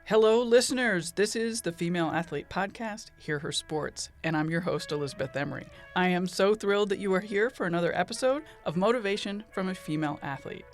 Hello, listeners. This is the Female Athlete Podcast, Hear Her Sports, and I'm your host, Elizabeth Emery. I am so thrilled that you are here for another episode of Motivation from a Female Athlete.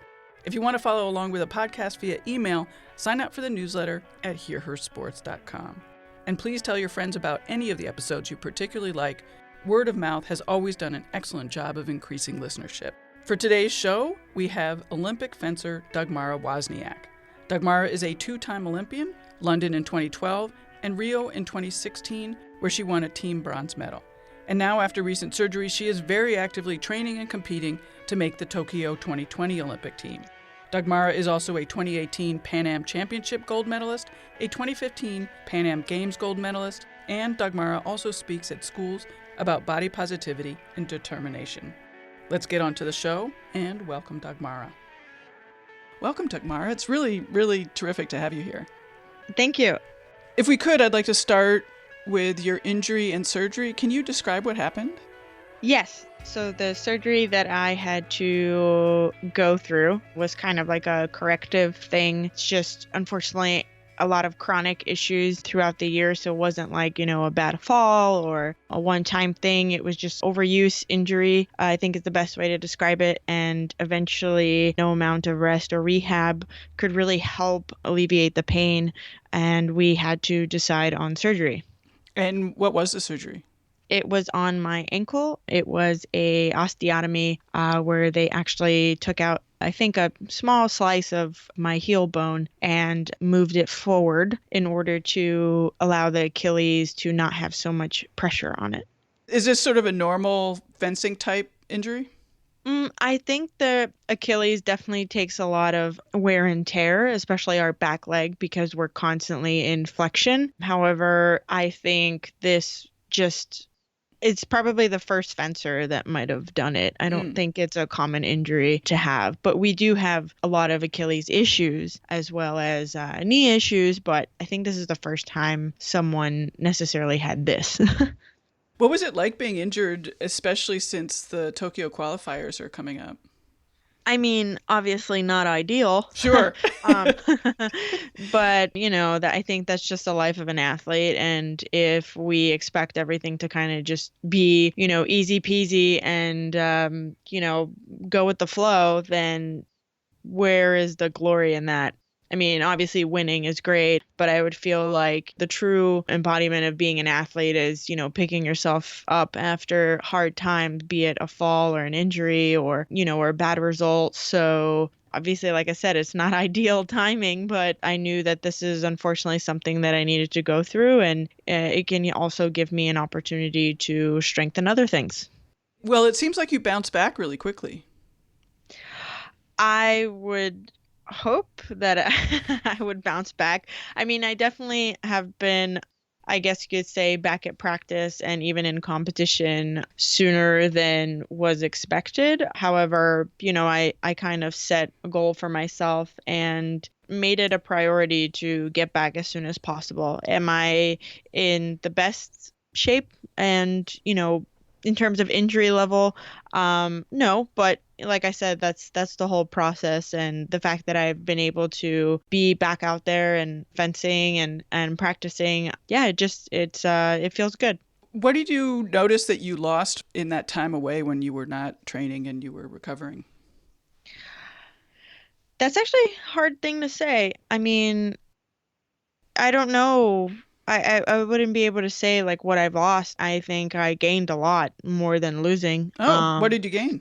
If you want to follow along with the podcast via email, sign up for the newsletter at hearhersports.com. And please tell your friends about any of the episodes you particularly like. Word of mouth has always done an excellent job of increasing listenership. For today's show, we have Olympic fencer Dagmara Wozniak. Dagmara is a two-time Olympian, London in 2012 and Rio in 2016, where she won a team bronze medal. And now, after recent surgery, she is very actively training and competing to make the Tokyo 2020 Olympic team. Dagmara is also a 2018 Pan Am Championship gold medalist, a 2015 Pan Am Games gold medalist, and Dagmara also speaks at schools about body positivity and determination. Let's get on to the show, and welcome Dagmara. Welcome, Dagmara. It's really, really terrific to have you here. Thank you. If we could, I'd like to start with your injury and surgery. Can you describe what happened? Yes. So the surgery that I had to go through was kind of like a corrective thing. It's just, unfortunately, a lot of chronic issues throughout the year. So it wasn't like, a bad fall or a one-time thing. It was just overuse injury, I think is the best way to describe it. And eventually no amount of rest or rehab could really help alleviate the pain. And we had to decide on surgery. And what was the surgery? It was on my ankle. It was a osteotomy where they actually took out, I think, a small slice of my heel bone and moved it forward in order to allow the Achilles to not have so much pressure on it. Is this sort of a normal fencing type injury? I think the Achilles definitely takes a lot of wear and tear, especially our back leg, because we're constantly in flexion. However, I think this it's probably the first fencer that might have done it. I don't think it's a common injury to have, but we do have a lot of Achilles issues as well as knee issues, but I think this is the first time someone necessarily had this. What was it like being injured, especially since the Tokyo qualifiers are coming up? I mean, obviously not ideal. Sure. But, I think that's just the life of an athlete. And if we expect everything to kind of just be, easy peasy and, go with the flow, then where is the glory in that? I mean, obviously winning is great, but I would feel like the true embodiment of being an athlete is, picking yourself up after hard times, be it a fall or an injury or, or a bad result. So obviously, like I said, it's not ideal timing, but I knew that this is unfortunately something that I needed to go through. And it can also give me an opportunity to strengthen other things. Well, it seems like you bounced back really quickly. I would hope that I would bounce back. I mean, I definitely have been, I guess you could say, back at practice and even in competition sooner than was expected. However, I kind of set a goal for myself and made it a priority to get back as soon as possible. Am I in the best shape and, in terms of injury level? No, but like I said, that's the whole process, and the fact that I've been able to be back out there and fencing and practicing, it feels good. What did you notice that you lost in that time away when you were not training and you were recovering? That's actually a hard thing to say. I mean, I don't know. I wouldn't be able to say like what I've lost. I think I gained a lot more than losing. Oh, what did you gain?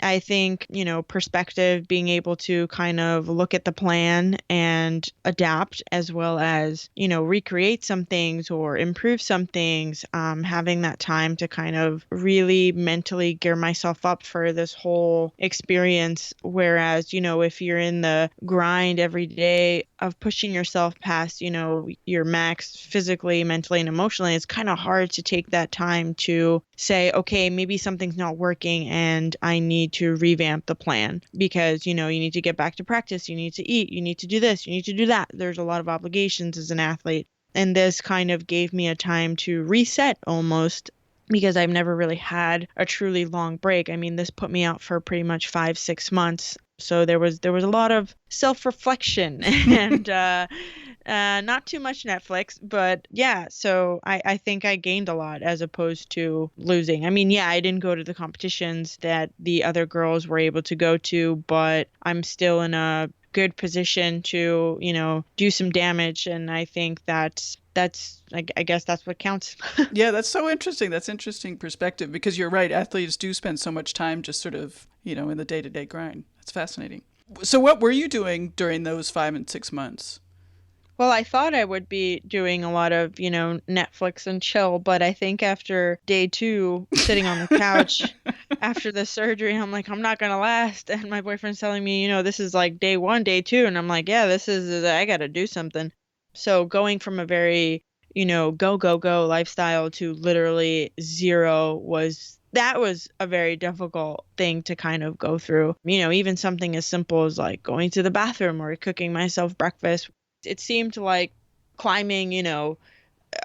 I think, perspective, being able to kind of look at the plan and adapt, as well as, recreate some things or improve some things, having that time to kind of really mentally gear myself up for this whole experience. Whereas, if you're in the grind every day of pushing yourself past, your max physically, mentally, and emotionally, it's kind of hard to take that time to say, okay, maybe something's not working and I need to revamp the plan, because, you need to get back to practice. You need to eat. You need to do this. You need to do that. There's a lot of obligations as an athlete. And this kind of gave me a time to reset almost, because I've never really had a truly long break. I mean, this put me out for pretty much 5-6 months. So there was a lot of self-reflection and Not too much Netflix, but yeah, so I think I gained a lot as opposed to losing. I mean, yeah, I didn't go to the competitions that the other girls were able to go to, but I'm still in a good position to, do some damage. And I think I guess that's what counts. Yeah, that's so interesting. That's interesting perspective because you're right. Athletes do spend so much time just sort of, in the day to day grind. That's fascinating. So, what were you doing during those 5 and 6 months? Well, I thought I would be doing a lot of, Netflix and chill, but I think after day two, sitting on the couch after the surgery, I'm like, I'm not gonna last. And my boyfriend's telling me, this is like day one, day two, and I'm like, yeah, I gotta do something. So going from a very, go, go, go lifestyle to literally zero that was a very difficult thing to kind of go through. Even something as simple as like going to the bathroom or cooking myself breakfast. It seemed like climbing,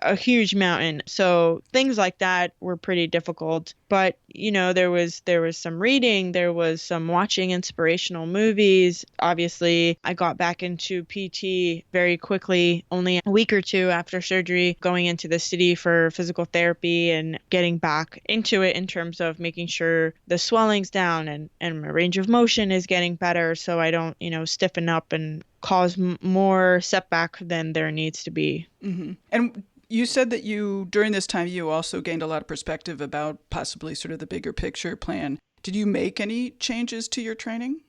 a huge mountain. So things like that were pretty difficult. But, there was some reading, there was some watching inspirational movies. Obviously, I got back into PT very quickly, only a week or two after surgery, going into the city for physical therapy and getting back into it in terms of making sure the swelling's down and my range of motion is getting better so I don't, stiffen up and cause more setback than there needs to be. Mm-hmm. And you said that during this time, you also gained a lot of perspective about possibly sort of the bigger picture plan. Did you make any changes to your training?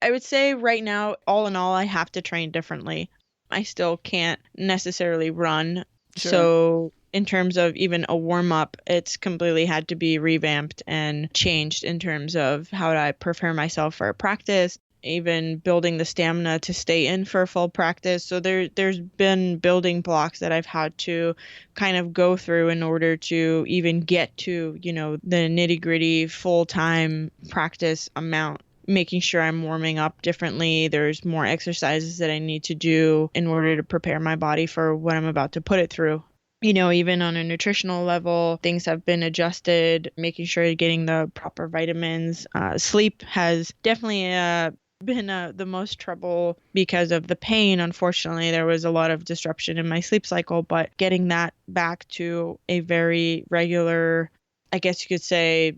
I would say right now, all in all, I have to train differently. I still can't necessarily run. Sure. So in terms of even a warm up, it's completely had to be revamped and changed in terms of how I prepare myself for a practice, even building the stamina to stay in for full practice. So there's been building blocks that I've had to kind of go through in order to even get to, the nitty gritty full-time practice amount, making sure I'm warming up differently. There's more exercises that I need to do in order to prepare my body for what I'm about to put it through. Even on a nutritional level, things have been adjusted, making sure you're getting the proper vitamins. Sleep has definitely been the most trouble because of the pain. Unfortunately, there was a lot of disruption in my sleep cycle, but getting that back to a very regular, I guess you could say,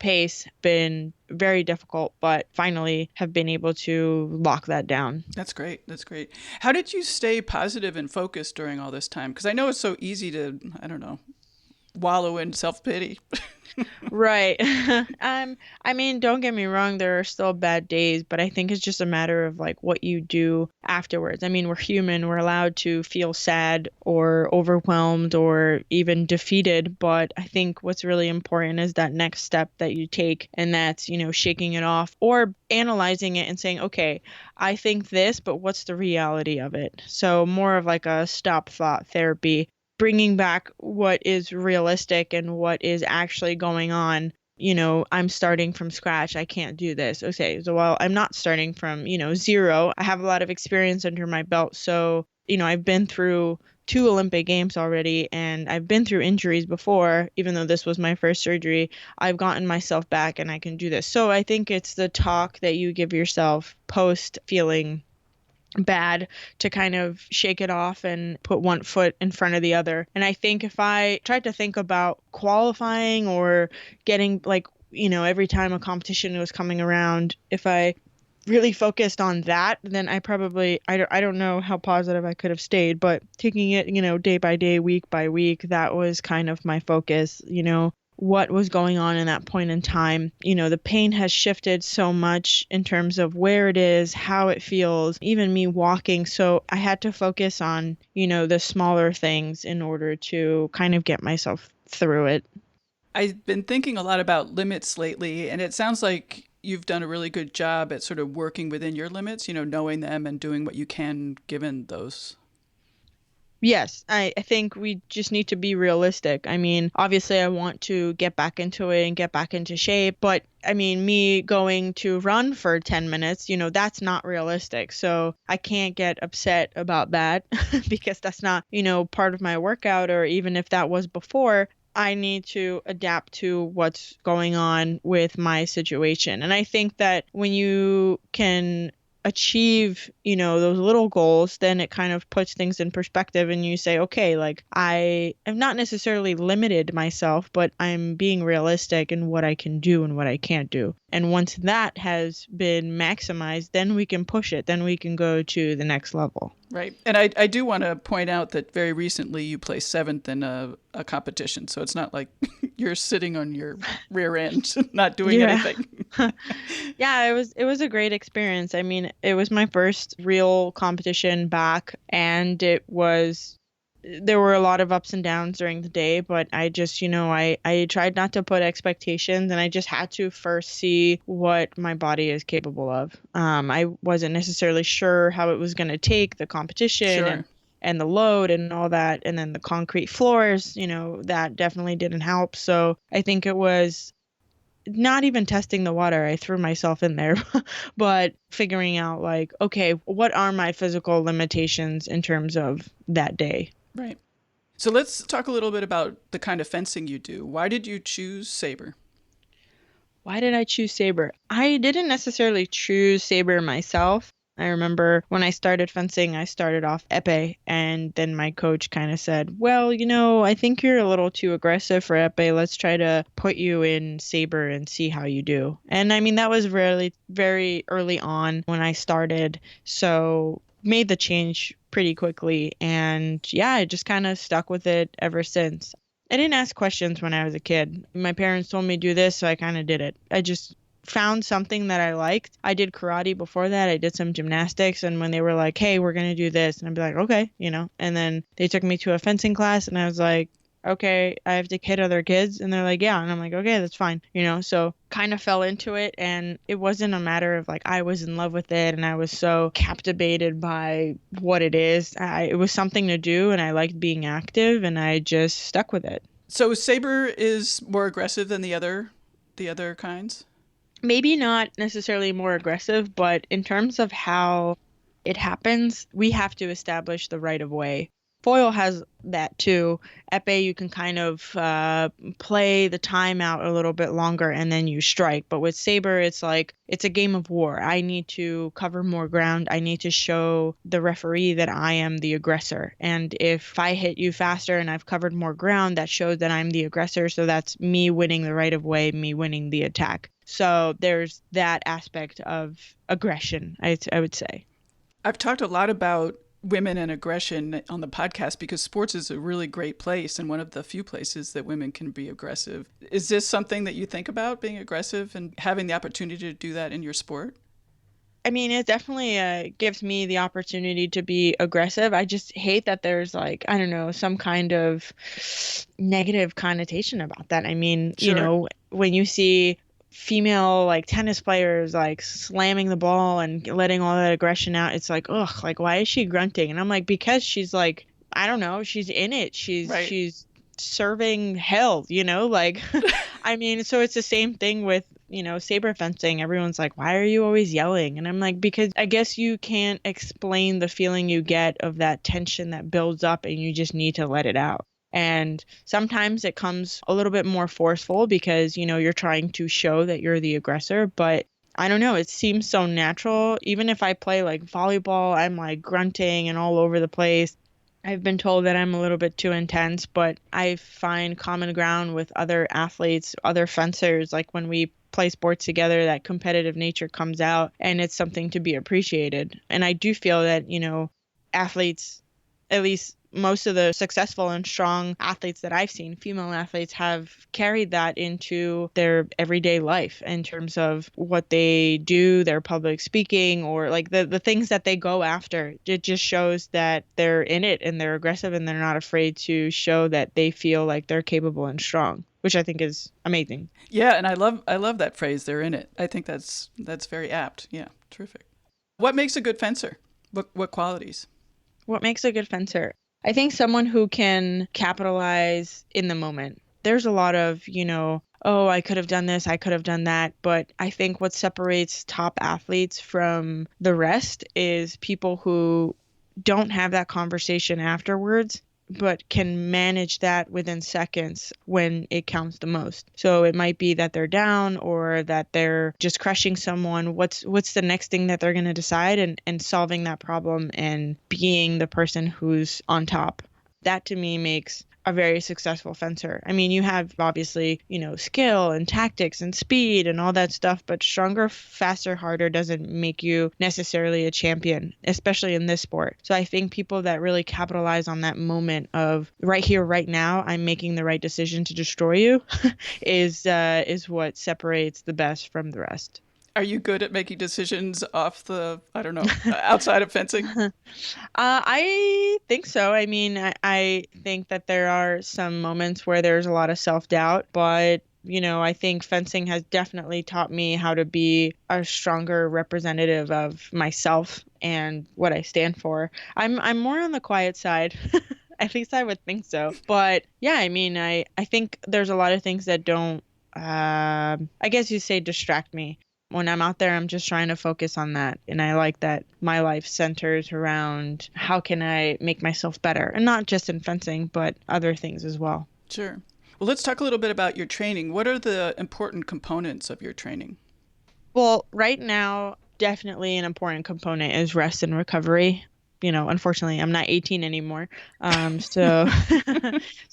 pace, been very difficult, but finally have been able to lock that down. That's great. That's great. How did you stay positive and focused during all this time? Because I know it's so easy to, I don't know, wallow in self-pity. Right. I mean, don't get me wrong, there are still bad days, but I think it's just a matter of like what you do afterwards. I mean, we're human, we're allowed to feel sad or overwhelmed or even defeated, but I think what's really important is that next step that you take, and that's, shaking it off or analyzing it and saying, okay, I think this, but what's the reality of it? So more of like a stop thought therapy, bringing back what is realistic and what is actually going on. I'm starting from scratch. I can't do this. Okay, so well, I'm not starting from, zero. I have a lot of experience under my belt. So, I've been through 2 Olympic Games already, and I've been through injuries before. Even though this was my first surgery, I've gotten myself back and I can do this. So I think it's the talk that you give yourself post feeling bad to kind of shake it off and put one foot in front of the other. And I think if I tried to think about qualifying or getting every time a competition was coming around, if I really focused on that, then I don't know how positive I could have stayed, but taking it, day by day, week by week, that was kind of my focus, what was going on in that point in time. The pain has shifted so much in terms of where it is, how it feels, even me walking. So I had to focus on, the smaller things in order to kind of get myself through it. I've been thinking a lot about limits lately, and it sounds like you've done a really good job at sort of working within your limits, knowing them and doing what you can given those. Yes, I think we just need to be realistic. I mean, obviously I want to get back into it and get back into shape, but I mean, me going to run for 10 minutes, that's not realistic. So I can't get upset about that because that's not, part of my workout, or even if that was before, I need to adapt to what's going on with my situation. And I think that when you can achieve, those little goals, then it kind of puts things in perspective and you say, okay, like I have not necessarily limited myself, but I'm being realistic in what I can do and what I can't do. And once that has been maximized, then we can push it. Then we can go to the next level. Right. And I do want to point out that very recently you placed seventh in a competition. So it's not like you're sitting on your rear end, not doing anything. Yeah, it was a great experience. I mean, it was my first real competition back, and there were a lot of ups and downs during the day, but I just, I tried not to put expectations, and I just had to first see what my body is capable of. I wasn't necessarily sure how it was going to take the competition Sure. and the load and all that. And then the concrete floors, that definitely didn't help. So I think it was not even testing the water. I threw myself in there, but figuring out like, okay, what are my physical limitations in terms of that day? Right. So let's talk a little bit about the kind of fencing you do. Why did you choose saber? Why did I choose saber? I didn't necessarily choose saber myself. I remember when I started fencing, I started off épée, and then my coach kind of said, well, I think you're a little too aggressive for épée. Let's try to put you in saber and see how you do. And I mean, that was really very early on when I started. So made the change pretty quickly. And yeah, I just kind of stuck with it ever since. I didn't ask questions when I was a kid. My parents told me to do this, so I kind of did it. I just found something that I liked. I did karate before that. I did some gymnastics, and when they were like, hey, we're going to do this, and I'd be like, okay, and then they took me to a fencing class, and I was like, okay, I have to hit other kids, and they're like, yeah, and I'm like, okay, that's fine, so kind of fell into it, and it wasn't a matter of like I was in love with it and I was so captivated by what it is. It was something to do, and I liked being active, and I just stuck with it. So saber is more aggressive than the other kinds? Maybe not necessarily more aggressive, but in terms of how it happens, we have to establish the right of way. Foil has that too. Épée, you can kind of play the time out a little bit longer and then you strike. But with saber, it's like it's a game of war. I need to cover more ground. I need to show the referee that I am the aggressor. And if I hit you faster and I've covered more ground, that shows that I'm the aggressor. So that's me winning the right of way, me winning the attack. So there's that aspect of aggression, I would say. I've talked a lot about women and aggression on the podcast because sports is a really great place and one of the few places that women can be aggressive. Is this something that you think about, being aggressive and having the opportunity to do that in your sport? I mean, it definitely gives me the opportunity to be aggressive. I just hate that there's like, I don't know, some kind of negative connotation about that. I mean, Sure. when you see female like tennis players like slamming the ball and letting all that aggression out, it's like, ugh, like why is she grunting? And I'm like, because she's like, I don't know, she's in it. She's serving hell, like I mean, so it's the same thing with saber fencing. Everyone's like, why are you always yelling? And I'm like, because I guess you can't explain the feeling you get of that tension that builds up and you just need to let it out. And sometimes it comes a little bit more forceful because, you're trying to show that you're the aggressor. But I don't know, it seems so natural. Even if I play like volleyball, I'm like grunting and all over the place. I've been told that I'm a little bit too intense, but I find common ground with other athletes, other fencers. Like when we play sports together, that competitive nature comes out and it's something to be appreciated. And I do feel that, athletes, at least most of the successful and strong athletes that I've seen, female athletes, have carried that into their everyday life in terms of what they do, their public speaking, or like the things that they go after. It just shows that they're in it and they're aggressive and they're not afraid to show that they feel like they're capable and strong, which I think is amazing. Yeah, and I love that phrase, they're in it. I think that's very apt. Yeah, terrific. What makes a good fencer? What qualities? What makes a good fencer? I think someone who can capitalize in the moment. There's a lot of, oh, I could have done this, I could have done that. But I think what separates top athletes from the rest is people who don't have that conversation afterwards but can manage that within seconds when it counts the most. So it might be that they're down or that they're just crushing someone. What's the next thing that they're going to decide, and solving that problem and being the person who's on top. That to me makes a very successful fencer. I mean, you have obviously, skill and tactics and speed and all that stuff, but stronger, faster, harder doesn't make you necessarily a champion, especially in this sport. So I think people that really capitalize on that moment of right here, right now, I'm making the right decision to destroy you is what separates the best from the rest. Are you good at making decisions off the, I don't know, outside of fencing? I think so. I mean, I think that there are some moments where there's a lot of self-doubt, but I think fencing has definitely taught me how to be a stronger representative of myself and what I stand for. I'm more on the quiet side. At least I would think so. But yeah, I mean, I think there's a lot of things that don't, I guess you say, distract me. When I'm out there, I'm just trying to focus on that. And I like that my life centers around how can I make myself better? And not just in fencing, but other things as well. Sure. Well, let's talk a little bit about your training. What are the important components of your training? Well, right now, definitely an important component is rest and recovery. Unfortunately, I'm not 18 anymore. So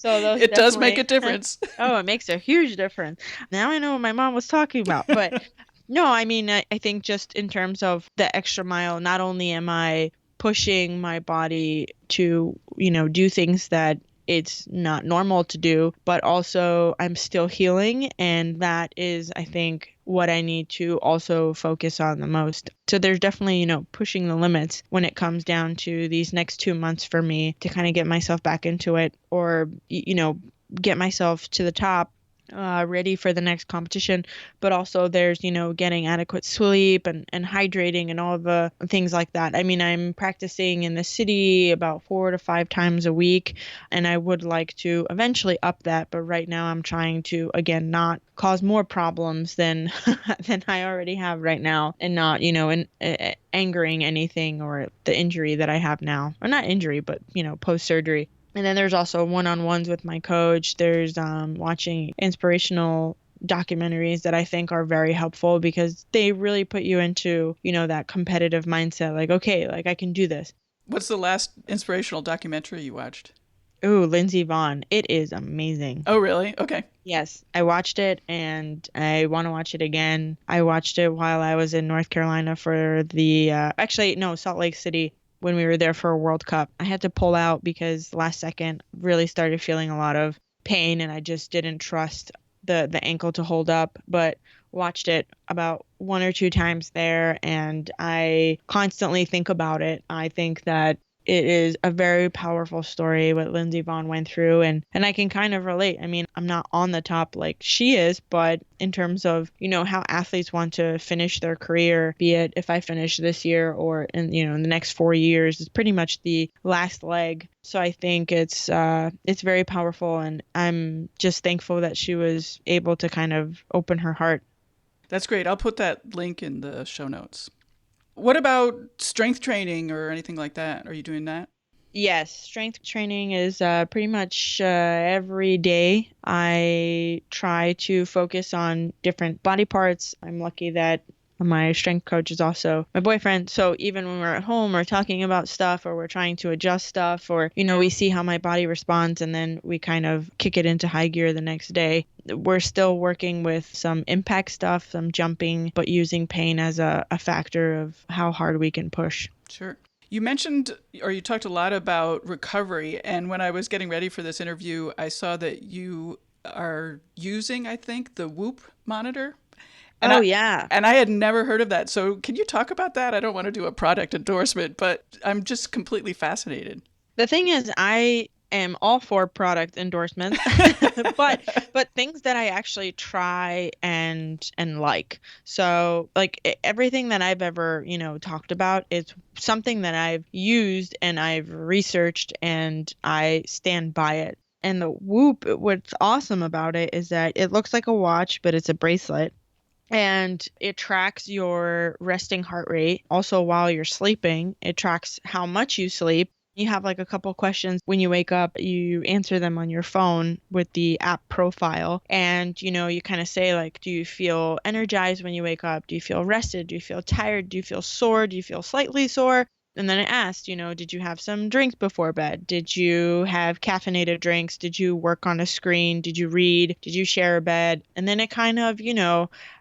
those it does make a difference. Oh, it makes a huge difference. Now I know what my mom was talking about. But no, I mean, I think just in terms of the extra mile, not only am I pushing my body to, do things that it's not normal to do, but also I'm still healing. And that is, I think, what I need to also focus on the most. So there's definitely, pushing the limits when it comes down to these next 2 months for me to kind of get myself back into it, or, get myself to the top, ready for the next competition. But also there's, getting adequate sleep and hydrating and all the things like that. I mean, I'm practicing in the city about 4 to 5 times a week, and I would like to eventually up that. But right now I'm trying to, again, not cause more problems than I already have right now, and not, angering anything or the injury that I have now, or not injury, but, post-surgery. And then there's also one-on-ones with my coach. There's watching inspirational documentaries that I think are very helpful because they really put you into, that competitive mindset. Like, okay, like I can do this. What's the last inspirational documentary you watched? Ooh, Lindsey Vonn. It is amazing. Oh, really? Okay. Yes, I watched it and I want to watch it again. I watched it while I was in North Carolina for the, Salt Lake City, when we were there for a World Cup. I had to pull out because last second really started feeling a lot of pain and I just didn't trust the ankle to hold up, but watched it about 1 or 2 times there and I constantly think about it. I think that it is a very powerful story what Lindsey Vonn went through, and I can kind of relate. I mean, I'm not on the top like she is, but in terms of, how athletes want to finish their career, be it if I finish this year or in the next 4 years, is pretty much the last leg. So I think it's very powerful, and I'm just thankful that she was able to kind of open her heart. That's great. I'll put that link in the show notes. What about strength training or anything like that? Are you doing that? Yes, strength training is pretty much every day. I try to focus on different body parts. I'm lucky that my strength coach is also my boyfriend. So even when we're at home, we're talking about stuff or we're trying to adjust stuff or, we see how my body responds and then we kind of kick it into high gear the next day. We're still working with some impact stuff, some jumping, but using pain as a factor of how hard we can push. Sure. You mentioned, or you talked a lot about recovery. And when I was getting ready for this interview, I saw that you are using, I think, the Whoop monitor. And yeah. And I had never heard of that. So can you talk about that? I don't want to do a product endorsement, but I'm just completely fascinated. The thing is, I am all for product endorsements, but things that I actually try and like. So like everything that I've ever, talked about, it's something that I've used and I've researched and I stand by it. And the Whoop, what's awesome about it is that it looks like a watch, but it's a bracelet. And it tracks your resting heart rate. Also, while you're sleeping, it tracks how much you sleep. You have like a couple questions when you wake up, you answer them on your phone with the app profile. And, you kind of say like, do you feel energized when you wake up? Do you feel rested? Do you feel tired? Do you feel sore? Do you feel slightly sore? And then it asked, did you have some drinks before bed? Did you have caffeinated drinks? Did you work on a screen? Did you read? Did you share a bed? And then it kind of,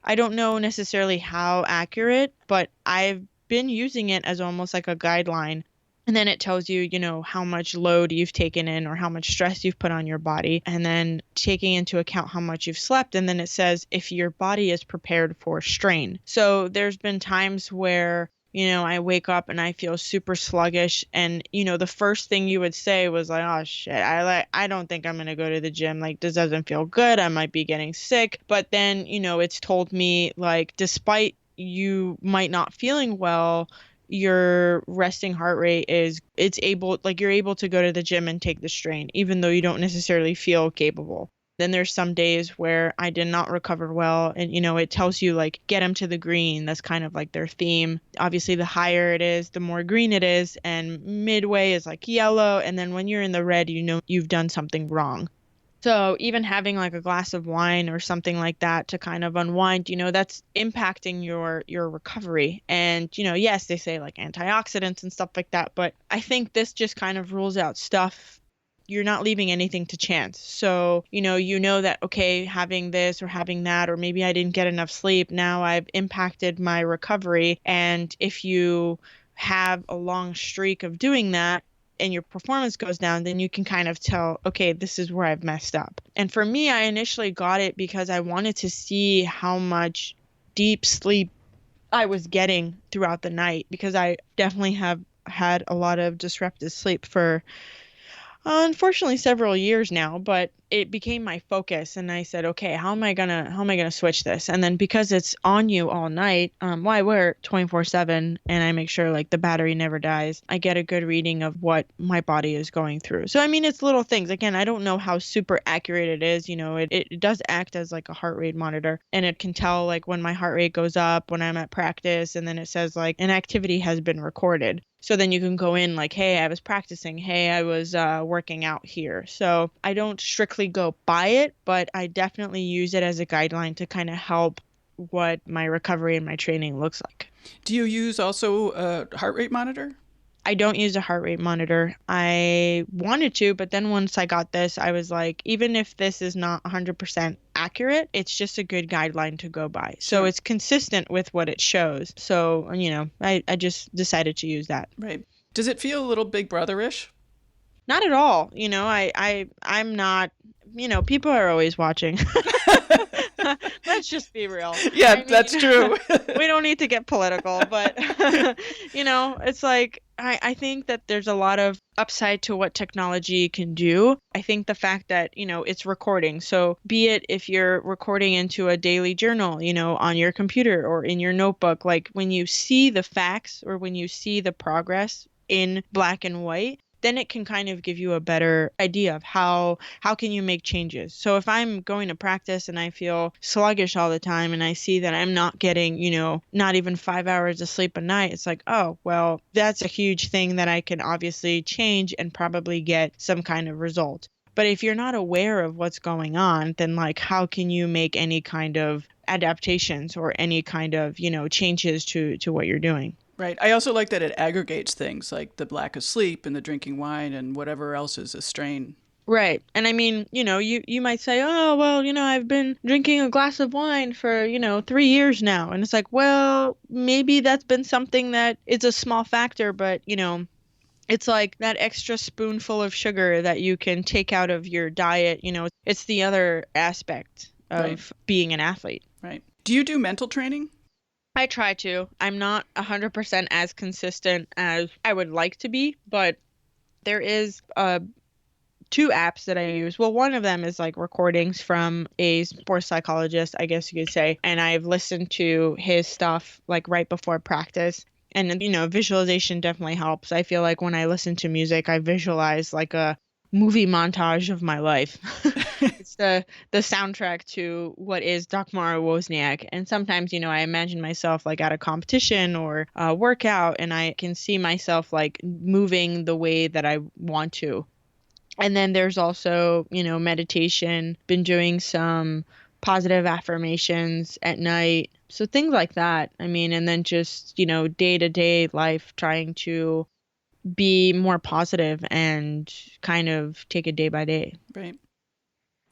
I don't know necessarily how accurate, but I've been using it as almost like a guideline. And then it tells you, how much load you've taken in or how much stress you've put on your body, and then taking into account how much you've slept. And then it says if your body is prepared for strain. So there's been times where, I wake up and I feel super sluggish. And, the first thing you would say was like, oh shit, I don't think I'm going to go to the gym. Like, this doesn't feel good. I might be getting sick. But then, it's told me like, despite you might not feeling well, your resting heart rate you're able to go to the gym and take the strain, even though you don't necessarily feel capable. Then there's some days where I did not recover well, and it tells you like get them to the green. That's kind of like their theme. Obviously the higher it is, the more green it is, and midway is like yellow, and then when you're in the red, you've done something wrong. So even having like a glass of wine or something like that to kind of unwind, that's impacting your recovery. And, yes, they say like antioxidants and stuff like that, but I think this just kind of rules out stuff. You're not leaving anything to chance. So, that, okay, having this or having that, or maybe I didn't get enough sleep. Now I've impacted my recovery. And if you have a long streak of doing that, and your performance goes down, then you can kind of tell, okay, this is where I've messed up. And for me, I initially got it because I wanted to see how much deep sleep I was getting throughout the night, because I definitely have had a lot of disrupted sleep for unfortunately several years now, but it became my focus, and I said, okay, how am I gonna switch this? And then because it's on you all night, I wear it 24/7, and I make sure like the battery never dies. I get a good reading of what my body is going through. So I mean, it's little things. Again, I don't know how super accurate it is. It does act as like a heart rate monitor, and it can tell like when my heart rate goes up when I'm at practice, and then it says like an activity has been recorded. So then you can go in like, hey, I was practicing. Hey, I was working out here. So I don't strictly go by it, but I definitely use it as a guideline to kind of help what my recovery and my training looks like. Do you use also a heart rate monitor? I don't use a heart rate monitor. I wanted to, but then once I got this, I was like, even if this is not 100% accurate, it's just a good guideline to go by. So Sure. It's consistent with what it shows. So, I just decided to use that. Right. Does it feel a little Big Brother-ish? Not at all. I'm not, people are always watching. Let's just be real. Yeah, that's true. We don't need to get political, but, it's like, I think that there's a lot of upside to what technology can do. I think the fact that, it's recording. So be it if you're recording into a daily journal, on your computer or in your notebook, like when you see the facts or when you see the progress in black and white, then it can kind of give you a better idea of how can you make changes. So if I'm going to practice and I feel sluggish all the time and I see that I'm not getting, not even 5 hours of sleep a night, it's like, oh, well, that's a huge thing that I can obviously change and probably get some kind of result. But if you're not aware of what's going on, then like, how can you make any kind of adaptations or any kind of, changes to what you're doing? Right. I also like that it aggregates things like the lack of sleep and the drinking wine and whatever else is a strain. Right. And I mean, you might say, oh, well, I've been drinking a glass of wine for, 3 years now. And it's like, well, maybe that's been something that is a small factor, but, it's like that extra spoonful of sugar that you can take out of your diet. It's the other aspect of being an athlete. Right. Do you do mental training? I try to. I'm not 100% as consistent as I would like to be, but there is 2 apps that I use. Well, one of them is like recordings from a sports psychologist, I guess you could say, and I've listened to his stuff like right before practice. And, visualization definitely helps. I feel like when I listen to music, I visualize like a movie montage of my life. It's the soundtrack to what is Dagmara Wozniak. And sometimes, I imagine myself like at a competition or a workout, and I can see myself like moving the way that I want to. And then there's also, meditation, been doing some positive affirmations at night. So things like that. I mean, and then just, day-to-day life, trying to be more positive and kind of take it day by day. Right.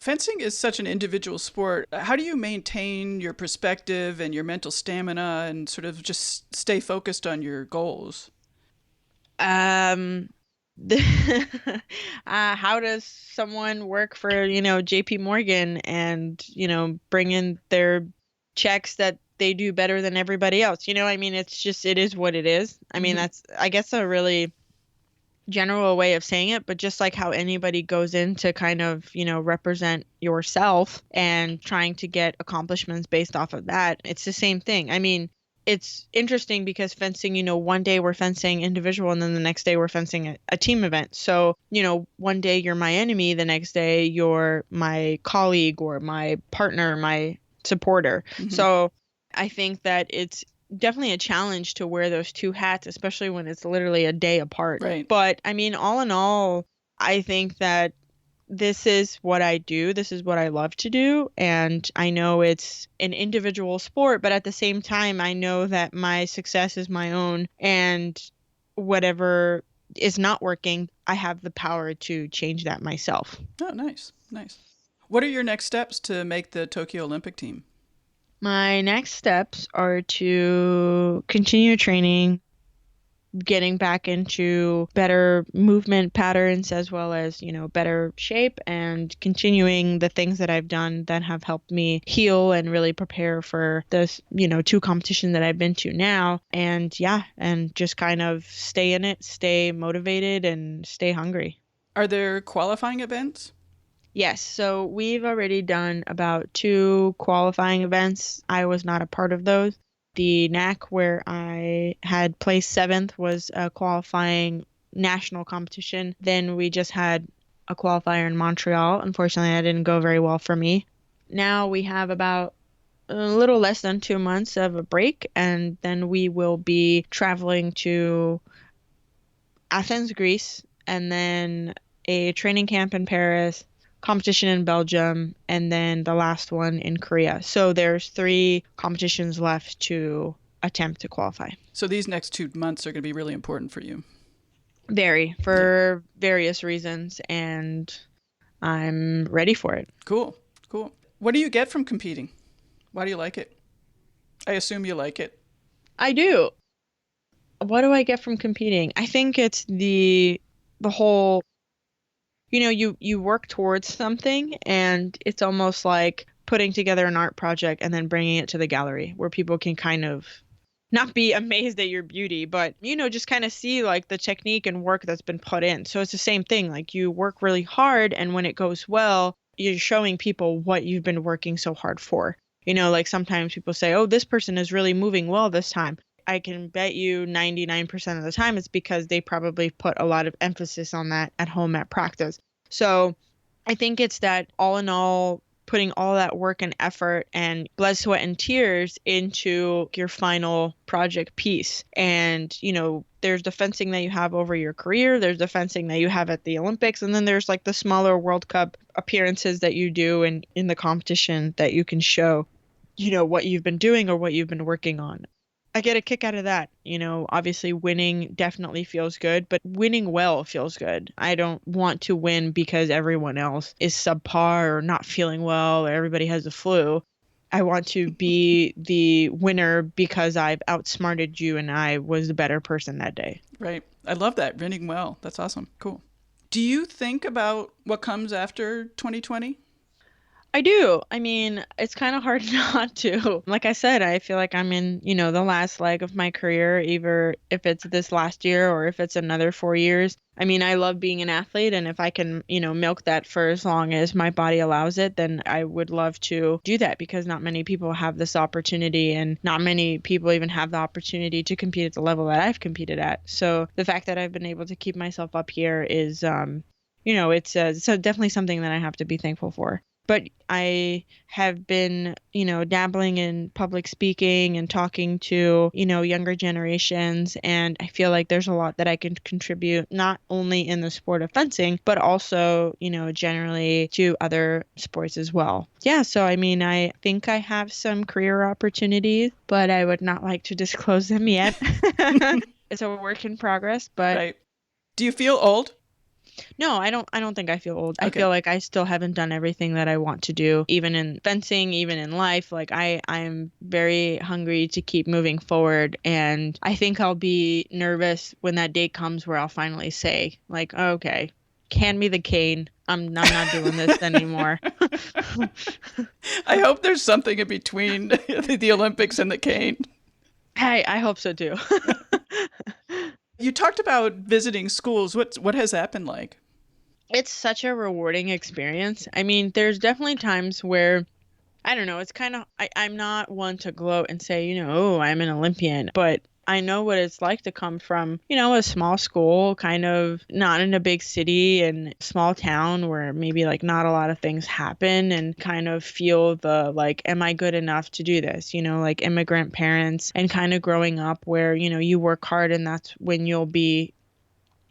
Fencing is such an individual sport. How do you maintain your perspective and your mental stamina and sort of just stay focused on your goals? Um, how does someone work for, JP Morgan and, bring in their checks that they do better than everybody else? I mean, it is what it is. I mean, that's, I guess, a really general way of saying it, but just like how anybody goes in to kind of, represent yourself and trying to get accomplishments based off of that, it's the same thing. I mean, it's interesting because fencing, one day we're fencing individual and then the next day we're fencing a team event. So, one day you're my enemy, the next day you're my colleague or my partner, my supporter. So I think that it's definitely a challenge to wear those two hats, especially when it's literally a day apart. Right. But I mean, all in all, I think that this is what I do. This is what I love to do. And I know it's an individual sport, but at the same time, I know that my success is my own. And whatever is not working, I have the power to change that myself. Oh, nice. Nice. What are your next steps to make the Tokyo Olympic team? My next steps are to continue training, getting back into better movement patterns as well as, better shape, and continuing the things that I've done that have helped me heal and really prepare for this, two competitions that I've been to now. And and just kind of stay in it, stay motivated, and stay hungry. Are there qualifying events? Yes, so we've already done about 2 qualifying events. I was not a part of those. The NAC, where I had placed 7th, was a qualifying national competition. Then we just had a qualifier in Montreal. Unfortunately, that didn't go very well for me. Now we have about a little less than 2 months of a break, and then we will be traveling to Athens, Greece, and then a training camp in Paris, competition in Belgium, and then the last one in Korea. So there's 3 competitions left to attempt to qualify. So these next 2 months are going to be really important for you. For various reasons, and I'm ready for it. Cool. What do you get from competing? Why do you like it? I assume you like it. I do. What do I get from competing? I think it's the whole, you work towards something, and it's almost like putting together an art project and then bringing it to the gallery where people can kind of not be amazed at your beauty, but, just kind of see like the technique and work that's been put in. So it's the same thing. Like you work really hard, and when it goes well, you're showing people what you've been working so hard for. Like sometimes people say, oh, this person is really moving well this time. I can bet you 99% of the time it's because they probably put a lot of emphasis on that at home at practice. So I think it's that all in all, putting all that work and effort and blood, sweat, and tears into your final project piece. And, there's the fencing that you have over your career, there's the fencing that you have at the Olympics, and then there's like the smaller World Cup appearances that you do and in the competition that you can show, what you've been doing or what you've been working on. I get a kick out of that. Obviously winning definitely feels good, but winning well feels good. I don't want to win because everyone else is subpar or not feeling well or everybody has the flu. I want to be the winner because I've outsmarted you and I was the better person that day. Right. I love that. Winning well. That's awesome. Cool. Do you think about what comes after 2020? I do. I mean, it's kind of hard not to. Like I said, I feel like I'm in, the last leg of my career, either if it's this last year or if it's another 4 years. I mean, I love being an athlete, and if I can, milk that for as long as my body allows it, then I would love to do that, because not many people have this opportunity, and not many people even have the opportunity to compete at the level that I've competed at. So the fact that I've been able to keep myself up here is it's so definitely something that I have to be thankful for. But I have been, dabbling in public speaking and talking to, younger generations. And I feel like there's a lot that I can contribute, not only in the sport of fencing, but also, generally to other sports as well. Yeah. So, I mean, I think I have some career opportunities, but I would not like to disclose them yet. It's a work in progress, but Right. Do you feel old? no, I don't think I feel old. I Okay. feel like I still haven't done everything that I want to do, even in fencing, even in life. Like I'm very hungry to keep moving forward, and I think I'll be nervous when that day comes where I'll finally say, like, okay, hand me the cane. I'm not doing this anymore. I hope there's something in between the Olympics and the cane. I hope so too. You talked about visiting schools. What has that been like? It's such a rewarding experience. I mean, there's definitely times where I don't know, it's kind of, I'm not one to gloat and say, oh, I'm an Olympian, but I know what it's like to come from, a small school, kind of not in a big city and small town where maybe like not a lot of things happen, and kind of feel the like, am I good enough to do this? Like immigrant parents, and kind of growing up where, you work hard and that's when you'll be,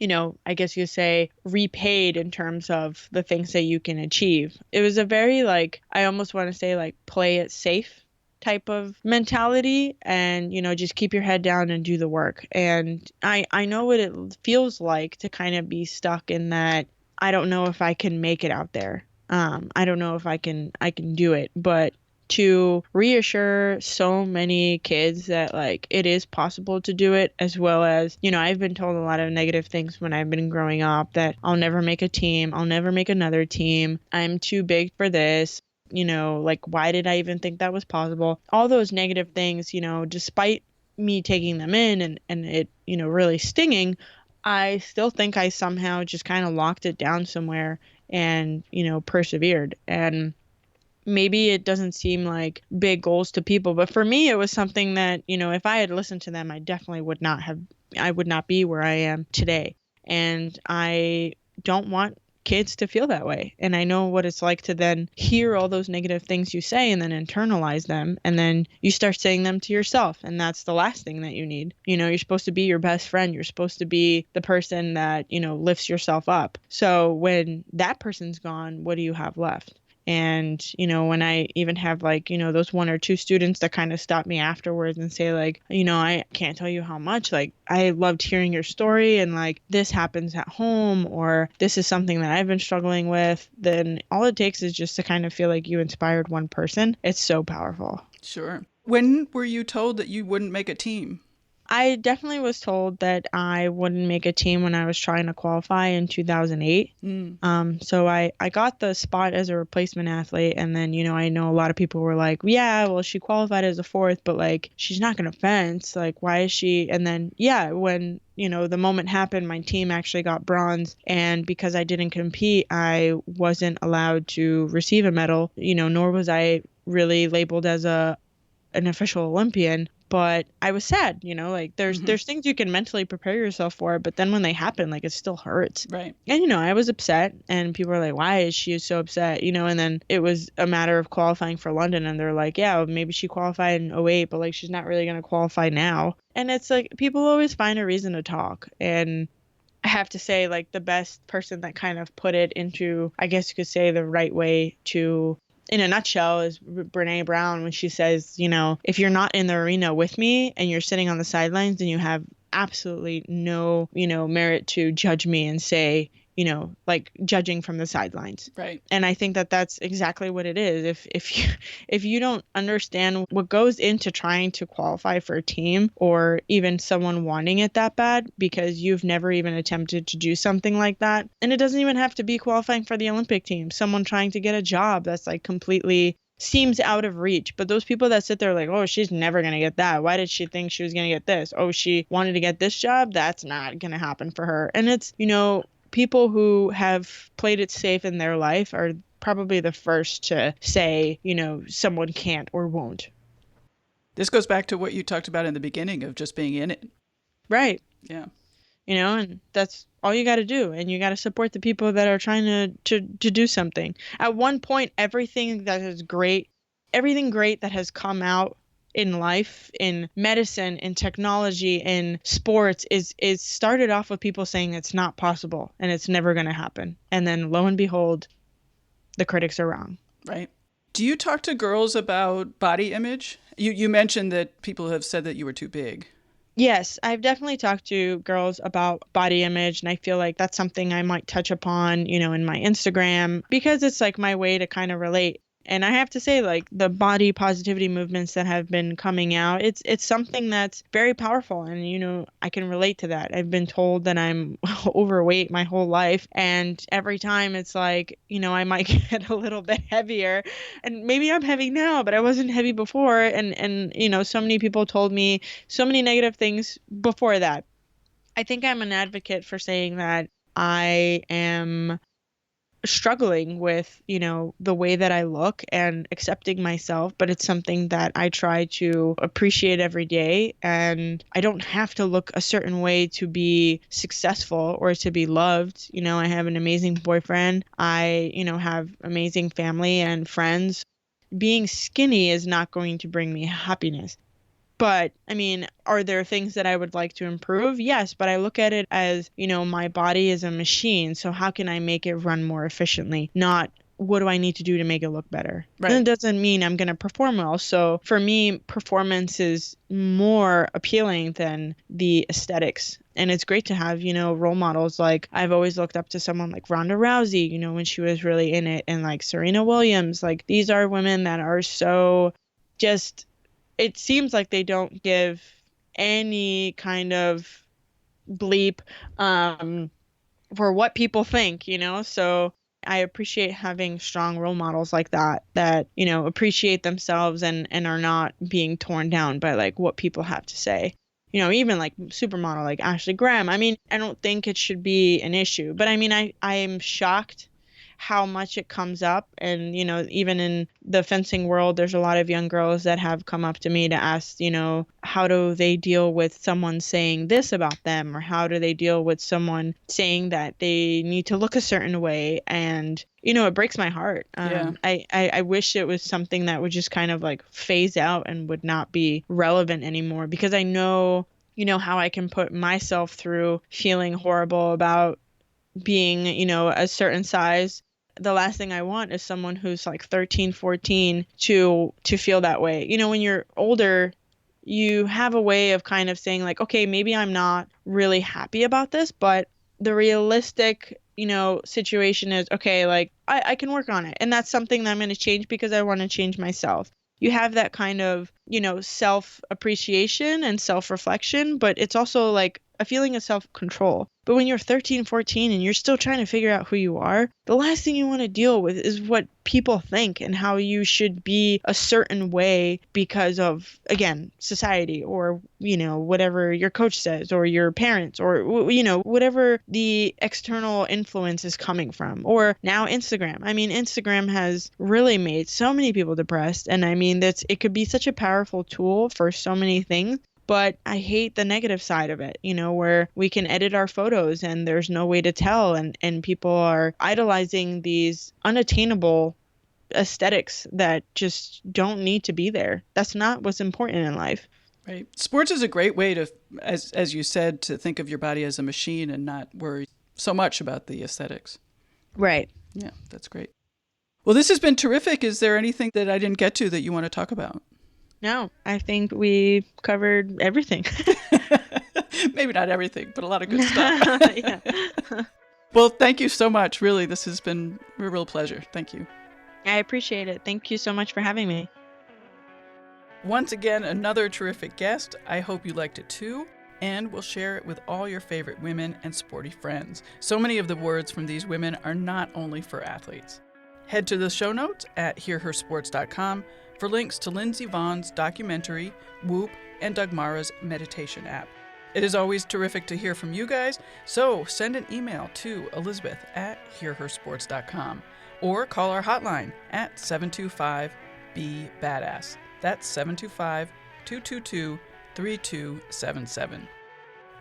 I guess you say repaid in terms of the things that you can achieve. It was a very like, I almost want to say like play it safe type of mentality, and, just keep your head down and do the work. And I know what it feels like to kind of be stuck in that. I don't know if I can make it out there. I don't know if I can do it, but to reassure so many kids that like it is possible to do it, as well as, I've been told a lot of negative things when I've been growing up, that I'll never make a team, I'll never make another team, I'm too big for this, like why did I even think that was possible? All those negative things, despite me taking them in and it, really stinging, I still think I somehow just kind of locked it down somewhere and, persevered. And maybe it doesn't seem like big goals to people, but for me, it was something that, if I had listened to them, I would not be where I am today. And I don't want kids to feel that way. And I know what it's like to then hear all those negative things you say and then internalize them. And then you start saying them to yourself. And that's the last thing that you need. You're supposed to be your best friend. You're supposed to be the person that, lifts yourself up. So when that person's gone, what do you have left? And, when I even have like, those one or two students that kind of stop me afterwards and say like, I can't tell you how much, like, I loved hearing your story, and like this happens at home, or this is something that I've been struggling with, then all it takes is just to kind of feel like you inspired one person. It's so powerful. Sure. When were you told that you wouldn't make a team? I definitely was told that I wouldn't make a team when I was trying to qualify in 2008. So I got the spot as a replacement athlete. And then, I know a lot of people were like, yeah, well, she qualified as a fourth, but like, she's not going to fence. Like, why is she? And then, yeah, when, the moment happened, my team actually got bronze. And because I didn't compete, I wasn't allowed to receive a medal, nor was I really labeled as an official Olympian. But I was sad, like there's things you can mentally prepare yourself for, but then when they happen, like it still hurts. Right. And, I was upset, and people were like, why is she so upset? And then it was a matter of qualifying for London, and they're like, yeah, maybe she qualified in '08, but like she's not really going to qualify now. And it's like people always find a reason to talk. And I have to say, like, the best person that kind of put it into, I guess you could say, the right way to, in a nutshell, is Brene Brown, when she says, if you're not in the arena with me and you're sitting on the sidelines, then you have absolutely no, merit to judge me and say, like judging from the sidelines. Right. And I think that that's exactly what it is. If you don't understand what goes into trying to qualify for a team, or even someone wanting it that bad because you've never even attempted to do something like that, and it doesn't even have to be qualifying for the Olympic team, someone trying to get a job that's like completely seems out of reach. But those people that sit there like, oh, she's never going to get that. Why did she think she was going to get this? Oh, she wanted to get this job. That's not going to happen for her. And it's, people who have played it safe in their life are probably the first to say, someone can't or won't. This goes back to what you talked about in the beginning of just being in it. Right. Yeah. and that's all you got to do. And you got to support the people that are trying to do something. At one point, everything great that has come out in life, in medicine, in technology, in sports is started off with people saying it's not possible and it's never going to happen. And then lo and behold, the critics are wrong. Right. Do you talk to girls about body image? You mentioned that people have said that you were too big. Yes, I've definitely talked to girls about body image, and I feel like that's something I might touch upon, in my Instagram, because it's like my way to kind of relate. And I have to say, like, the body positivity movements that have been coming out, it's something that's very powerful. And, I can relate to that. I've been told that I'm overweight my whole life. And every time it's like, I might get a little bit heavier. And maybe I'm heavy now, but I wasn't heavy before. And so many people told me so many negative things before that. I think I'm an advocate for saying that I am struggling with, the way that I look and accepting myself, but it's something that I try to appreciate every day. And I don't have to look a certain way to be successful or to be loved. I have an amazing boyfriend. I, have amazing family and friends. Being skinny is not going to bring me happiness. But I mean, are there things that I would like to improve? Yes, but I look at it as, my body is a machine. So how can I make it run more efficiently? Not what do I need to do to make it look better? Right. And it doesn't mean I'm going to perform well. So for me, performance is more appealing than the aesthetics. And it's great to have, role models. Like I've always looked up to someone like Ronda Rousey, when she was really in it, and like Serena Williams. Like these are women that are so just, it seems like they don't give any kind of bleep for what people think, So I appreciate having strong role models like that, appreciate themselves and are not being torn down by like what people have to say. Even like supermodel like Ashley Graham. I mean, I don't think it should be an issue, but I mean, I am shocked how much it comes up. And, even in the fencing world, there's a lot of young girls that have come up to me to ask, how do they deal with someone saying this about them? Or how do they deal with someone saying that they need to look a certain way? And, it breaks my heart. Yeah. I wish it was something that would just kind of like phase out and would not be relevant anymore, because I know, how I can put myself through feeling horrible about being, a certain size. The last thing I want is someone who's like 13, 14 to feel that way. When you're older, you have a way of kind of saying like, okay, maybe I'm not really happy about this, but the realistic, situation is, okay, like I can work on it. And that's something that I'm going to change because I want to change myself. You have that kind of, self-appreciation and self-reflection, but it's also like a feeling of self-control. But when you're 13, 14 and you're still trying to figure out who you are, the last thing you want to deal with is what people think and how you should be a certain way because of, again, society or, whatever your coach says or your parents or, whatever the external influence is coming from. Or now Instagram. I mean, Instagram has really made so many people depressed. And I mean, it could be such a powerful tool for so many things. But I hate the negative side of it, where we can edit our photos and there's no way to tell. And people are idolizing these unattainable aesthetics that just don't need to be there. That's not what's important in life. Right. Sports is a great way to, as you said, to think of your body as a machine and not worry so much about the aesthetics. Right. Yeah, that's great. Well, this has been terrific. Is there anything that I didn't get to that you want to talk about? No, I think we covered everything. Maybe not everything, but a lot of good stuff. Yeah. Well, thank you so much. Really, this has been a real pleasure. Thank you. I appreciate it. Thank you so much for having me. Once again, another terrific guest. I hope you liked it too. And we'll share it with all your favorite women and sporty friends. So many of the words from these women are not only for athletes. Head to the show notes at hearhersports.com for links to Lindsey Vohn's documentary, Whoop, and Dagmara's meditation app. It is always terrific to hear from you guys, so send an email to elizabeth@hearhersports.com or call our hotline at 725-BE-BADASS. That's 725-222-3277.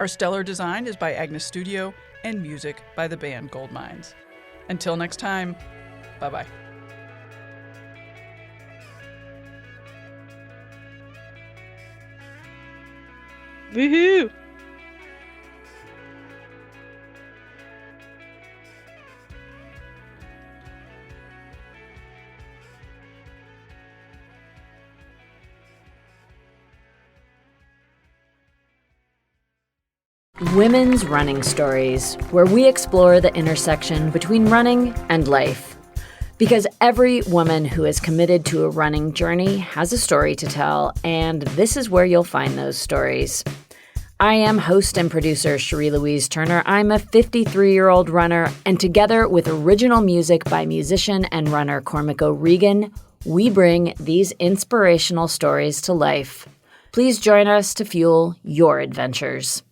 Our stellar design is by Agnes Studio and music by the band Goldmines. Until next time, bye-bye. Woohoo! Women's Running Stories, where we explore the intersection between running and life. Because every woman who is committed to a running journey has a story to tell, and this is where you'll find those stories. I am host and producer Cherie Louise Turner. I'm a 53-year-old runner, and together with original music by musician and runner Cormac O'Regan, we bring these inspirational stories to life. Please join us to fuel your adventures.